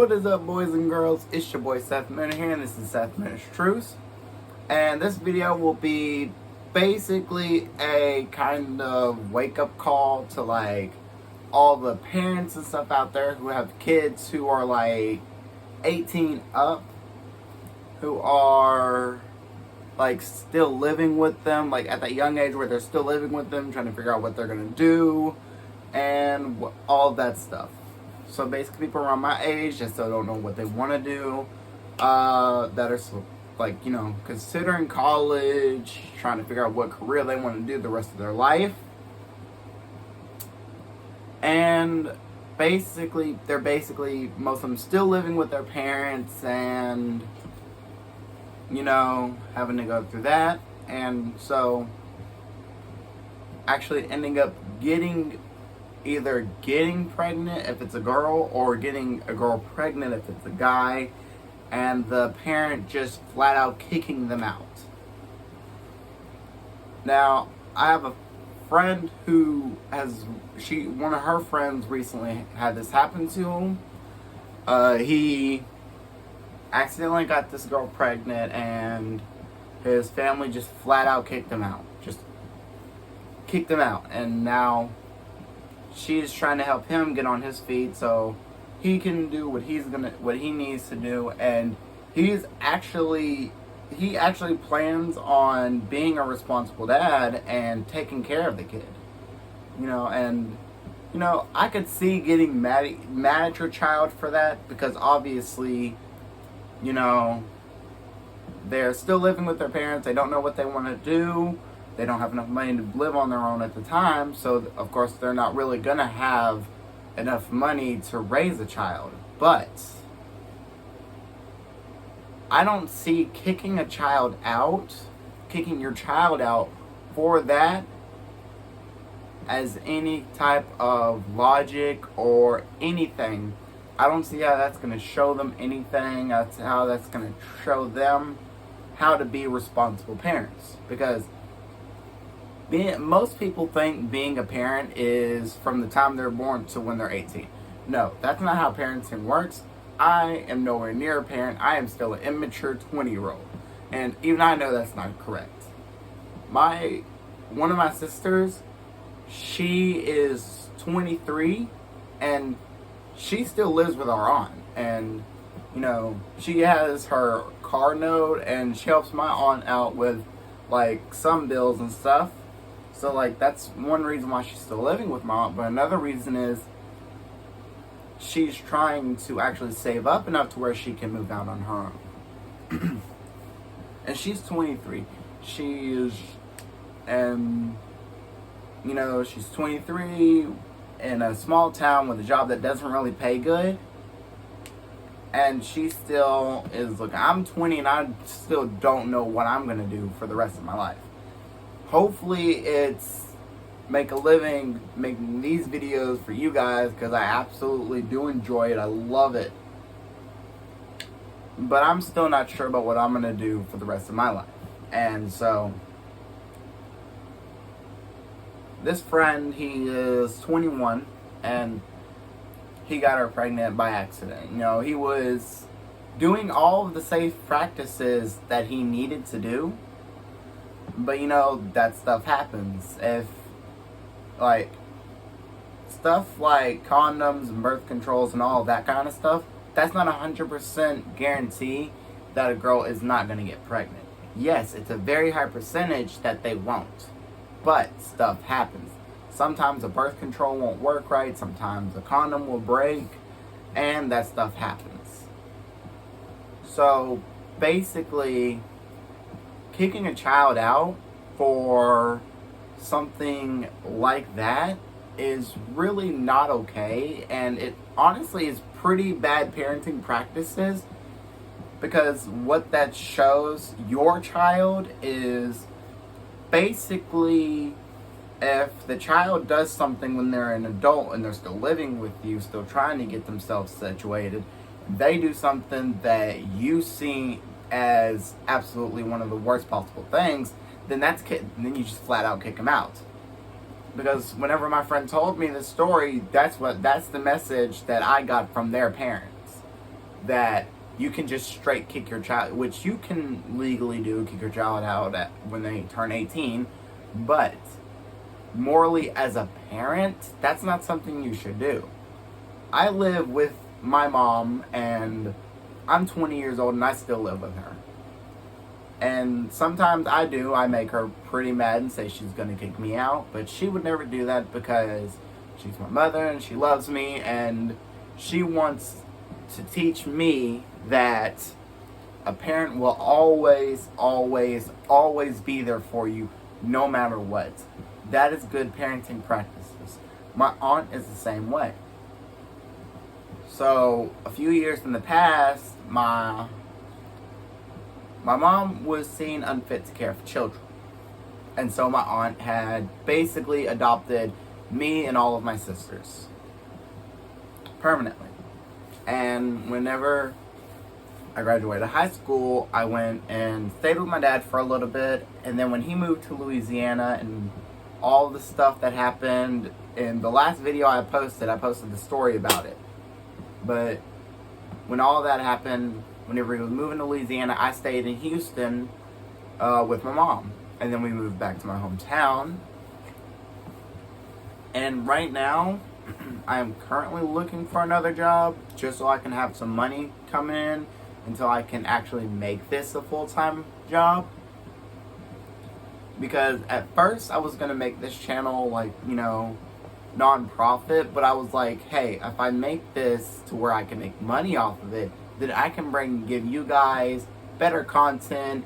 What is up, boys and girls? It's your boy Seth Minner here, and this is Seth Minner's Truth. And this video will be basically a kind of wake-up call to like all the parents and stuff out there who have kids who are like 18 up, who are like still living with them, like at that young age where they're still living with them, trying to figure out what they're gonna do and all of that stuff. So basically, people around my age that still don't know what they want to do, that are like, considering college, trying to figure out what career they want to do the rest of their life. And basically, most of them still living with their parents and, having to go through that. And so, actually ending up either getting pregnant if it's a girl or getting a girl pregnant if it's a guy, and the parent just flat out kicking them out. Now, I have a friend who one of her friends recently had this happen to him. He accidentally got this girl pregnant and his family just flat out kicked him out. And now she's trying to help him get on his feet so he can do what he needs to do, and he actually plans on being a responsible dad and taking care of the kid. I could see getting mad at your child for that, because obviously, they're still living with their parents, they don't know what they want to do. They don't have enough money to live on their own at the time, so of course they're not really going to have enough money to raise a child. But I don't see kicking your child out for that as any type of logic or anything. I don't see how that's going to show them anything. That's how that's going to show them how to be responsible parents, because most people think being a parent is from the time they're born to when they're 18. No, that's not how parenting works. I am nowhere near a parent. I am still an immature 20-year-old. And even I know that's not correct. One of my sisters, she is 23, and she still lives with our aunt. And, she has her car note, and she helps my aunt out with, like, some bills and stuff. So, like, that's one reason why she's still living with my aunt. But another reason is she's trying to actually save up enough to where she can move out on her own. And she's 23. She's 23 in a small town with a job that doesn't really pay good. And she still is like, I'm 20 and I still don't know what I'm going to do for the rest of my life. Hopefully it's make a living making these videos for you guys, because I absolutely do enjoy it. I love it. But I'm still not sure about what I'm going to do for the rest of my life. And so this friend, he is 21, and he got her pregnant by accident. He was doing all of the safe practices that he needed to do. But that stuff happens. If stuff like condoms and birth controls and all that kind of stuff, that's not 100% guarantee that a girl is not going to get pregnant. Yes, it's a very high percentage that they won't. But stuff happens. Sometimes a birth control won't work right. Sometimes a condom will break. And that stuff happens. So, basically, kicking a child out for something like that is really not okay, and it honestly is pretty bad parenting practices, because what that shows your child is basically, if the child does something when they're an adult and they're still living with you, still trying to get themselves situated, they do something that you see as absolutely one of the worst possible things, then you just flat out kick them out. Because whenever my friend told me this story, that's the message that I got from their parents. that you can just straight kick your child, which you can legally do, kick your child out when they turn 18, but morally as a parent, that's not something you should do. I live with my mom, and I'm 20 years old and I still live with her. And sometimes I make her pretty mad and say she's going to kick me out, but she would never do that because she's my mother and she loves me, and she wants to teach me that a parent will always, always, always be there for you no matter what. That is good parenting practices. My aunt is the same way. So, a few years in the past, my mom was seen unfit to care for children. And so my aunt had basically adopted me and all of my sisters permanently. And whenever I graduated high school, I went and stayed with my dad for a little bit. And then when he moved to Louisiana and all the stuff that happened, in the last video I posted the story about it. But when all that happened, whenever he was moving to Louisiana, I stayed in Houston with my mom. And then we moved back to my hometown. And right now, I am currently looking for another job just so I can have some money coming in until I can actually make this a full-time job. Because at first I was going to make this channel non-profit, but I was like, hey, if I make this to where I can make money off of it, then I can give you guys better content,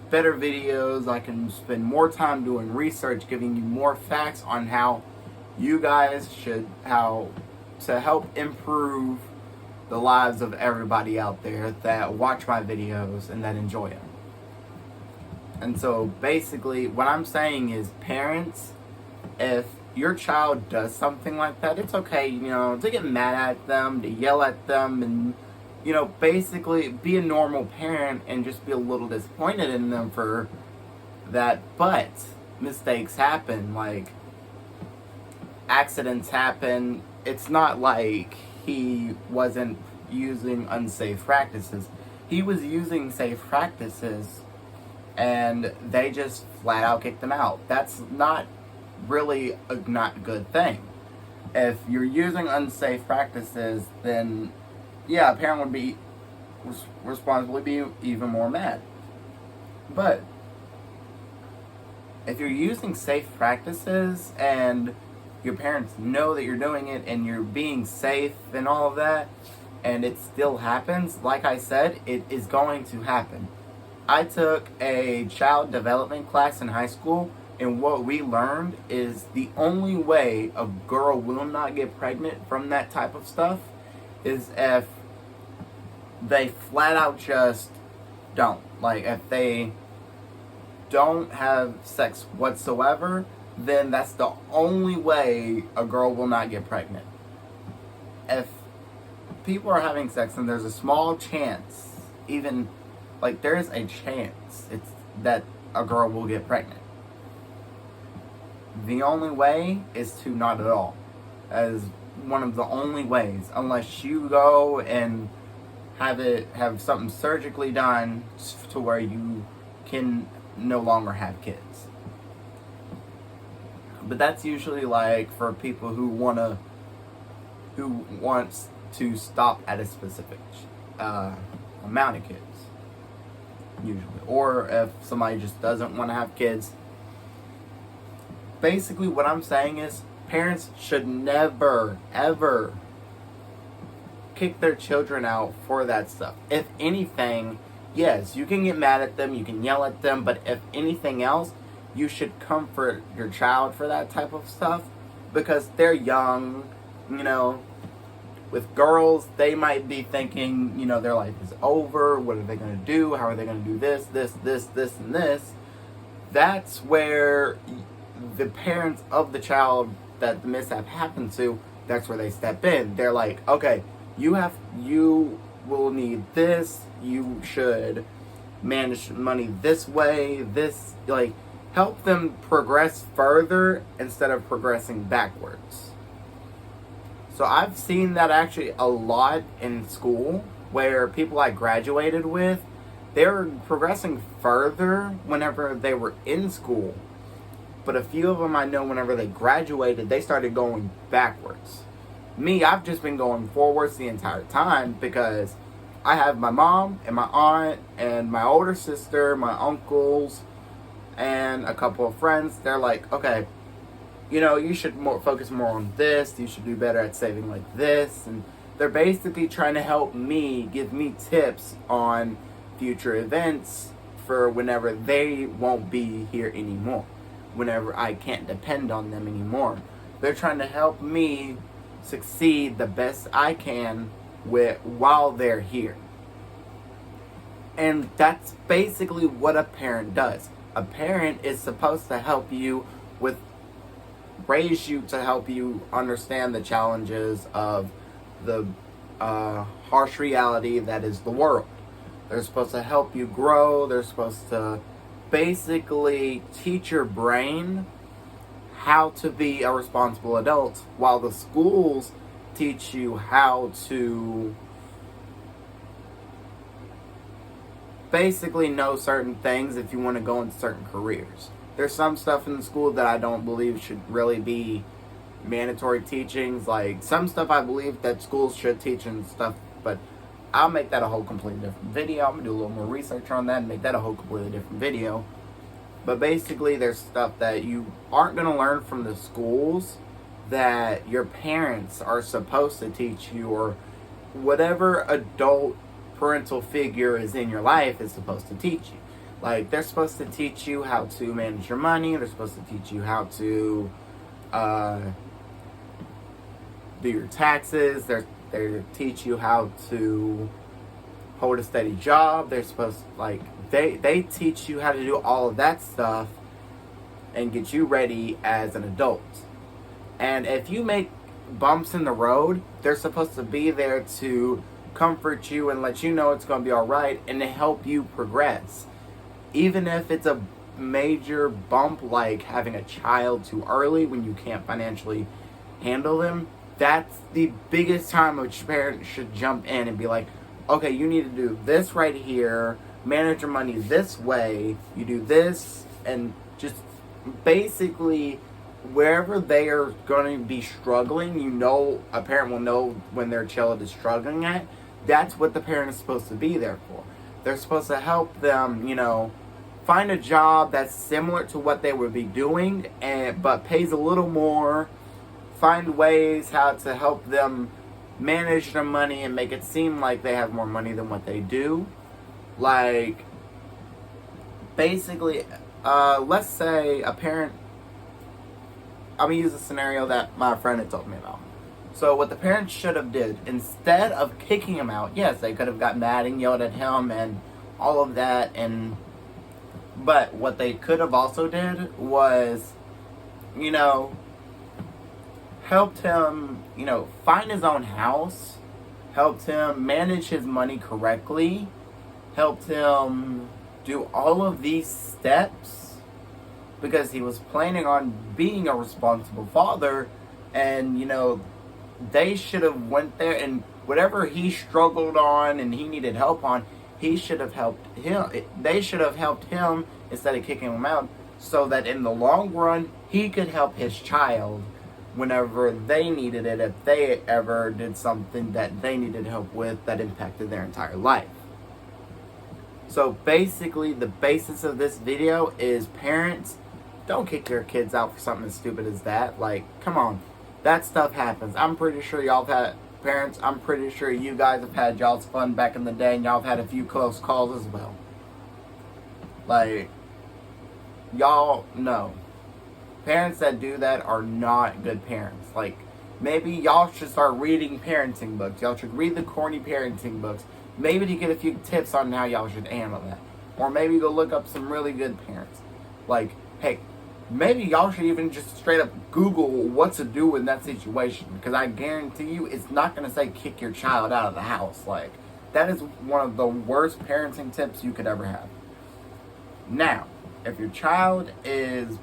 better videos. I can spend more time doing research, giving you more facts on how you guys how to help improve the lives of everybody out there that watch my videos and that enjoy them. And so basically what I'm saying is, parents, if your child does something like that, it's okay, to get mad at them, to yell at them, and, basically be a normal parent and just be a little disappointed in them for that. But mistakes happen, accidents happen. It's not like he wasn't using unsafe practices. He was using safe practices, and they just flat out kicked him out. That's not really a not good thing. If you're using unsafe practices, then yeah, a parent would be responsibly be even more mad. But if you're using safe practices and your parents know that you're doing it and you're being safe and all of that, and it still happens, like I said, it is going to happen. I took a child development class in high school, and what we learned is the only way a girl will not get pregnant from that type of stuff is if they flat out just don't. If they don't have sex whatsoever, then that's the only way a girl will not get pregnant. If people are having sex and there's a small chance, even there is a chance that a girl will get pregnant, the only way is to not at all, as one of the only ways, unless you go and have something surgically done to where you can no longer have kids. But that's usually for people who wants to stop at a specific amount of kids, usually, or if somebody just doesn't want to have kids. Basically, what I'm saying is, parents should never, ever kick their children out for that stuff. If anything, yes, you can get mad at them, you can yell at them, but if anything else, you should comfort your child for that type of stuff, because they're young. With girls, they might be thinking, their life is over. What are they going to do? How are they going to do this, and this? That's where the parents of the child that the mishap happened to, that's where they step in. They're like, okay, you will need this. You should manage money this way. Help them progress further instead of progressing backwards. So I've seen that actually a lot in school, where people I graduated with, they were progressing further whenever they were in school. But a few of them I know whenever they graduated, they started going backwards. Me, I've just been going forwards the entire time because I have my mom and my aunt and my older sister, my uncles, and a couple of friends. They're like, okay, you should focus more on this. You should do better at saving like this. And they're basically trying to help me, give me tips on future events for whenever they won't be here anymore, whenever I can't depend on them anymore. They're trying to help me succeed the best I can while they're here. And that's basically what a parent does. A parent is supposed to help you raise you to help you understand the challenges of the harsh reality that is the world. They're supposed to help you grow. They're supposed to basically teach your brain how to be a responsible adult, while the schools teach you how to basically know certain things if you want to go into certain careers. There's some stuff in the school that I don't believe should really be mandatory teachings. Like, some stuff I believe that schools should teach and stuff, but I'll make that a whole completely different video. I'm going to do a little more research on that and make that a whole completely different video. But basically, there's stuff that you aren't going to learn from the schools that your parents are supposed to teach you, or whatever adult parental figure is in your life is supposed to teach you. Like, they're supposed to teach you how to manage your money. They're supposed to teach you how to do your taxes. They're teach you how to hold a steady job. They're supposed to, they teach you how to do all of that stuff and get you ready as an adult. And if you make bumps in the road, they're supposed to be there to comfort you and let you know it's going to be all right and to help you progress. Even if it's a major bump like having a child too early when you can't financially handle them, that's the biggest time which parents should jump in and be like, okay, you need to do this right here, manage your money this way, you do this, and just basically wherever they are going to be struggling, a parent will know when their child is struggling at. That's what the parent is supposed to be there for. They're supposed to help them, find a job that's similar to what they would be doing, but pays a little more. Find ways how to help them manage their money and make it seem like they have more money than what they do. Like, basically, let's say a parent, I'm going to use a scenario that my friend had told me about. So what the parents should have did, instead of kicking him out, yes, they could have got mad and yelled at him and all of that, but what they could have also did was, helped him, find his own house, helped him manage his money correctly, helped him do all of these steps because he was planning on being a responsible father. And, they should have went there, and whatever he struggled on and he needed help on, he should have helped him. They should have helped him instead of kicking him out, so that in the long run, he could help his child whenever they needed it, if they ever did something that they needed help with that impacted their entire life. So basically, the basis of this video is parents, don't kick your kids out for something as stupid as that. Like, come on. That stuff happens. I'm pretty sure y'all have had parents. I'm pretty sure you guys have had y'all's fun back in the day, and y'all have had a few close calls as well. Like, y'all know. Parents that do that are not good parents. Like, maybe y'all should start reading parenting books. Y'all should read the corny parenting books. Maybe to get a few tips on how y'all should handle that. Or maybe go look up some really good parents. Like, hey, maybe y'all should even just straight up Google what to do in that situation. Because I guarantee you, it's not going to say kick your child out of the house. Like, that is one of the worst parenting tips you could ever have. Now, if your child is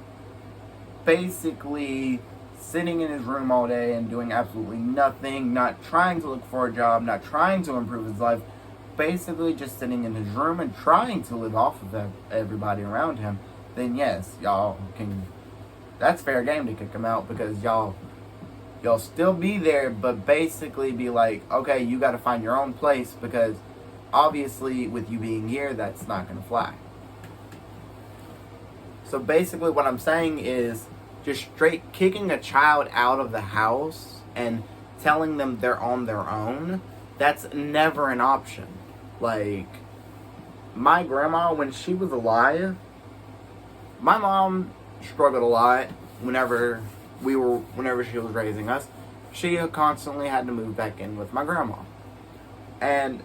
basically sitting in his room all day and doing absolutely nothing, not trying to look for a job, not trying to improve his life, basically just sitting in his room and trying to live off of everybody around him, then yes, y'all can. That's fair game to kick him out, because y'all still be there, but basically be like, okay, you got to find your own place, because obviously with you being here, that's not going to fly. So basically what I'm saying is just straight kicking a child out of the house and telling them they're on their own, that's never an option. Like, my grandma, when she was alive, my mom struggled a lot whenever she was raising us. She constantly had to move back in with my grandma. And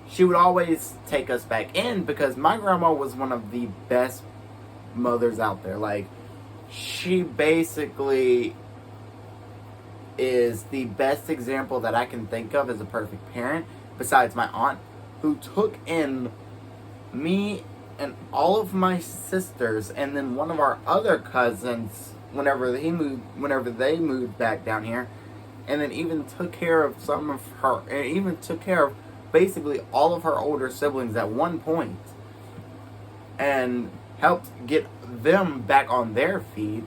she would always take us back in, because my grandma was one of the best mothers out there. Like, she basically is the best example that I can think of as a perfect parent, besides my aunt, who took in me and all of my sisters, and then one of our other cousins whenever they moved back down here, and then even took care of some of her, and even took care of basically all of her older siblings at one point, and helped get them back on their feet.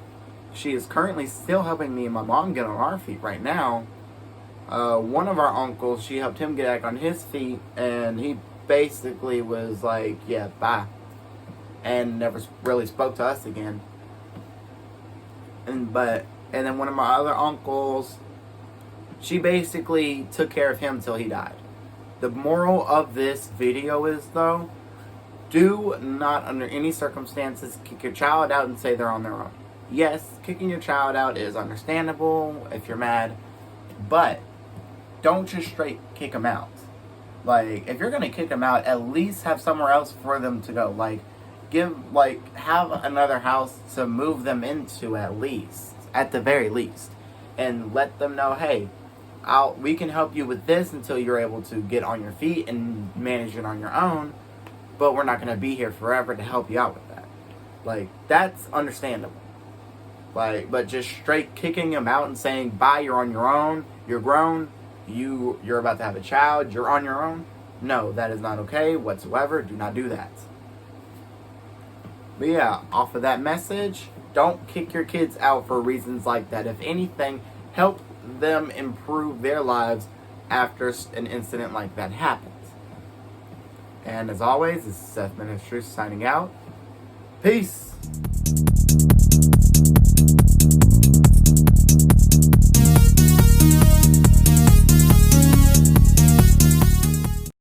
She is currently still helping me and my mom get on our feet right now. One of our uncles, she helped him get back on his feet, and he basically was like, yeah, bye, and never really spoke to us again. And then one of my other uncles, she basically took care of him till he died. The moral of this video is, though, do not under any circumstances kick your child out and say they're on their own. Yes, kicking your child out is understandable if you're mad, but don't just straight kick them out. Like, if you're gonna kick them out, at least have somewhere else for them to go. Like, have another house to move them into, at the very least, and let them know, hey, we can help you with this until you're able to get on your feet and manage it on your own, but we're not gonna be here forever to help you out with that. Like, that's understandable. Like, but just straight kicking them out and saying, bye, you're on your own, you're grown, you're about to have a child, you're on your own. No, that is not okay whatsoever. Do not do that. But yeah, off of that message, don't kick your kids out for reasons like that. If anything, help them improve their lives after an incident like that happens. And as always, this is Seth Ministries signing out. Peace.